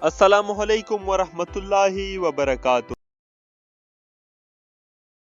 अस्सलामु अलैकुम वरहमतुल्लाहि वबरकातुहू।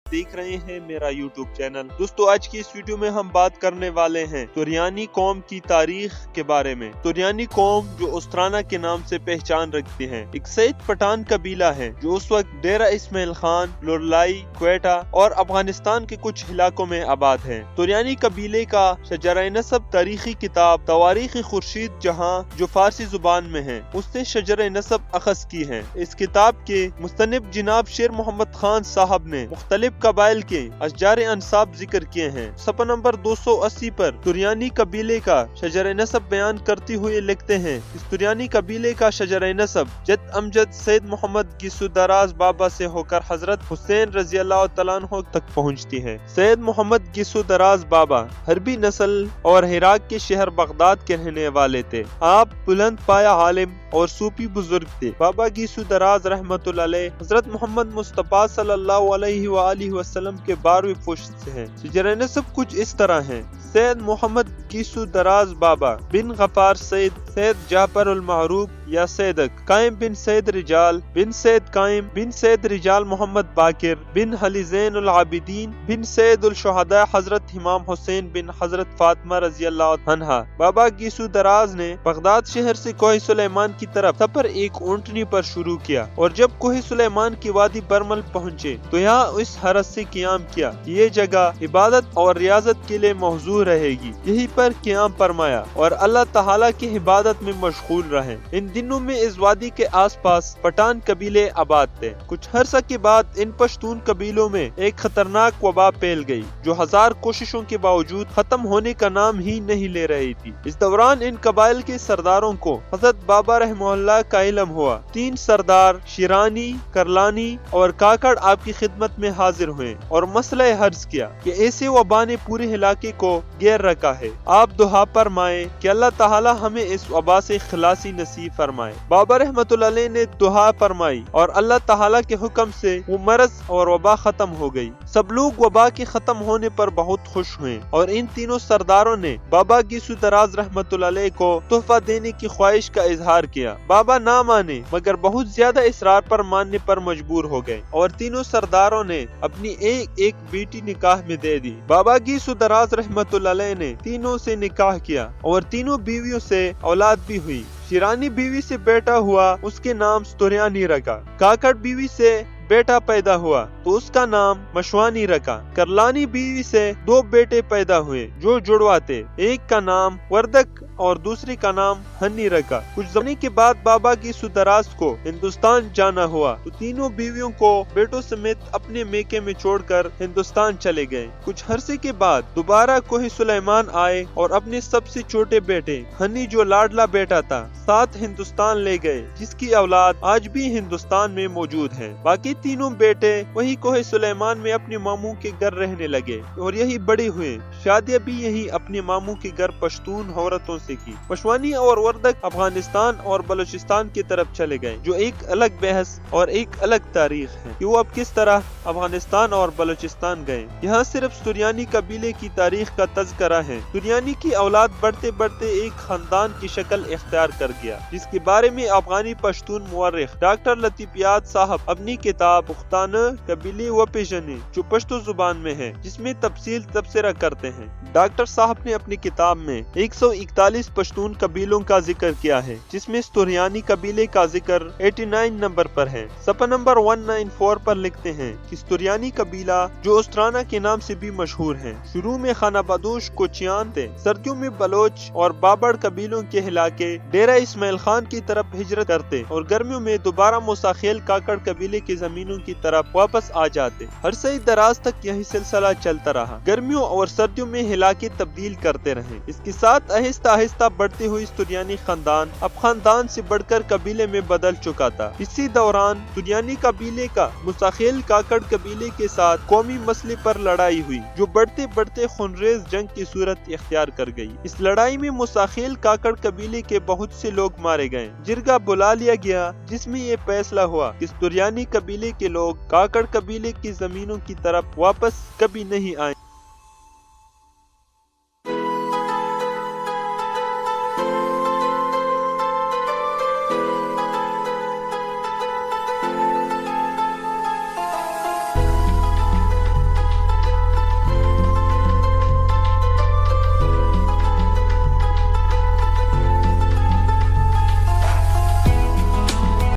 देख रहे हैं मेरा यूट्यूब चैनल। दोस्तों, आज की इस वीडियो में हम बात करने वाले हैं तुरयानी कौम की तारीख के बारे में। तुरयानी कौम जो उस्तराना के नाम से पहचान रखती है, एक सैयद पठान कबीला है जो उस वक्त डेरा इस्माइल खान, लोरलाई, क्वेटा और अफगानिस्तान के कुछ इलाकों में आबाद है। तुरयानी कबीले का शजरा नसब तारीखी किताब तवारीख खुर्शीद जहां जो फारसी जुबान में है, उसने शजरा नसब अखज़ की है। इस किताब के मुस्तनिब जनाब शेर मोहम्मद खान साहब ने मुख्तलिफ कबाइल के अशजार अंसाब जिक्र किए हैं। सफ़ा नंबर 280 पर तुरयानी कबीले का शजर नसब बयान करते हुए लिखते हैं, इस तुरयानी कबीले का शजर नसब जद अमजद सैयद मोहम्मद गिसुदराज बाबा से होकर हजरत हुसैन रजी अल्लाह तआला अन्हु तक पहुँचती है। सैयद मोहम्मद गिसुदराज बाबा हरबी नस्ल और इराक के शहर बगदाद के रहने वाले थे। आप बुलंद पाया आलिम और सूफी बुजुर्ग थे। बाबा गिसुदराज रहमतुल्लाह अलैह हजरत मोहम्मद मुस्तफा सल्लल्लाहु अलैहि वसल्लम के 12वें पुश्त से हैं। शजर नसब कुछ इस तरह है। सैयद मोहम्मद गिसुदराज बाबा बिन गफार सैयद जाफर उल मारूफ या सैयदक कायम बिन सैयद रिजाल बिन सैयद कायम बिन सैयद रिजाल मोहम्मद बाकिर बिन हलीज़ैन उल आबिदीन बिन सैयद उल शुहदा हजरत इमाम हुसैन बिन हजरत फातिमा रजी अल्लाह अन्हा। बाबा गिसुदराज ने बगदाद शहर से कोह सुलेमान की तरफ सफर एक ऊंटनी पर शुरू किया और जब कोह सुलेमान की वादी बरमल पहुँचे तो यहाँ इस हरस से क़याम किया कि ये जगह इबादत और रियाजत के लिए मौजूद रहेगी। यहीं पर क़याम फरमाया और अल्लाह ताला की इबादत में मशगूल रहे। इन दिनों में इस वादी के आसपास पठान कबीले आबाद थे। कुछ अरसा के बाद इन पश्तून कबीलों में एक खतरनाक वबा फैल गई जो 1000 कोशिशों के बावजूद खत्म होने का नाम ही नहीं ले रही थी। इस दौरान इन कबाइल के सरदारों को हजरत बाबा रहमतुल्लाह का इल्म हुआ। 3 सरदार शिरानी, करलानी और काकड़ आपकी खिदमत में हाजिर हुए और मसला अर्ज किया कि ऐसे वबा ने पूरे इलाके को घेर रखा है। आप दुआ फरमाए कि अल्लाह ताला हमें इस वबा से खलासी नसीब फरमाए। बाबा रहमतुल्लाह अलैह ने दुआ फरमाई और अल्लाह ताला के हुक्म से वो मरज और वबा खत्म हो गई। सब लोग वबा के खत्म होने पर बहुत खुश हुए और इन तीनों सरदारों ने बाबा गिसुदराज रहमतुल्लाह अलैह को तोहफा देने की ख्वाहिश का इजहार किया। बाबा ना माने मगर बहुत ज्यादा इसरार पर मानने पर मजबूर हो गए और तीनों सरदारों ने अपनी एक बेटी निकाह में दे दी। बाबा गिसुदराज रहमतुल्लाह अलैह ने तीनों से निकाह किया और तीनों बीवियों से औलाद भी हुई। शिरानी बीवी से बेटा हुआ, उसके नाम तुरयानी रखा। काकड़ बीवी से बेटा पैदा हुआ तो उसका नाम मशवानी रखा। करलानी बीवी से 2 बेटे पैदा हुए जो जुड़वा थे। एक का नाम वर्दक और दूसरे का नाम हनी रखा। कुछ समय के बाद बाबा गिसुदराज को हिंदुस्तान जाना हुआ तो तीनों बीवियों को बेटों समेत अपने मेके में छोड़कर हिंदुस्तान चले गए। कुछ अरसे के बाद दोबारा कोह सुलेमान आए और अपने सबसे छोटे बेटे हनी जो लाडला बेटा था साथ हिंदुस्तान ले गए, जिसकी औलाद आज भी हिंदुस्तान में मौजूद है। बाकी तीनों बेटे वही कोह सुलेमान में अपने मामू के घर रहने लगे और यही बड़े हुए। शादियां भी यही अपने मामू के घर पश्तून औरतों से की। मशवानी और वर्दक अफगानिस्तान और बलूचिस्तान की तरफ चले गए, जो एक अलग बहस और एक अलग तारीख है कि वो अब किस तरह अफगानिस्तान और बलूचिस्तान गए। यहाँ सिर्फ तुरयानी कबीले की तारीख का तज़किरा है। तुरयानी की औलाद बढ़ते बढ़ते एक खानदान की शक्ल इख्तियार कर गया, जिसके बारे में अफगानी पश्तून मुअर्रिख डॉक्टर लतीफियात साहब अपनी किताब पुख्ताना कबीले व पेशने जो पश्तो जुबान में है, जिसमें तफसील तबसरा करते हैं। डॉक्टर साहब ने अपनी किताब में 141 पश्तून कबीलों का जिक्र किया है, जिसमें तुरयानी कबीले का जिक्र 89 नंबर पर है। सफ़ा नंबर 194 पर लिखते हैं कि तुरयानी कबीला जो उस्तराना के नाम से भी मशहूर है, शुरू में खाना बदोश कोचियान थे। सर्दियों में बलोच और बाबर कबीलों के इलाके डेरा इस्माइल खान की तरफ हिजरत करते और गर्मियों में दोबारा मुसाखेल काकड़ कबीले की जमीनों की तरफ वापस आ जाते। हर सही दराज तक यही सिलसिला चलता रहा। गर्मियों और सर्दियों में इलाके तब्दील करते रहे। इसके साथ आहिस्ता आहिस्ता बढ़ती हुई तुरयानी खानदान अब खानदान से बढ़कर कबीले में बदल चुका था। इसी दौरान तुरयानी कबीले का मुसाखेल काकड़ कबीले के साथ कौमी मसले पर लड़ाई हुई, जो बढ़ते बढ़ते खूनरेज जंग की सूरत इख्तियार कर गई। इस लड़ाई में मुसाखेल काकड़ कबीले के बहुत से लोग मारे गए। जिरगा बुला लिया गया, जिसमें ये फैसला हुआ कि तुरयानी कबीले के लोग काकड़ कबीले की जमीनों की तरफ वापस कभी नहीं आए।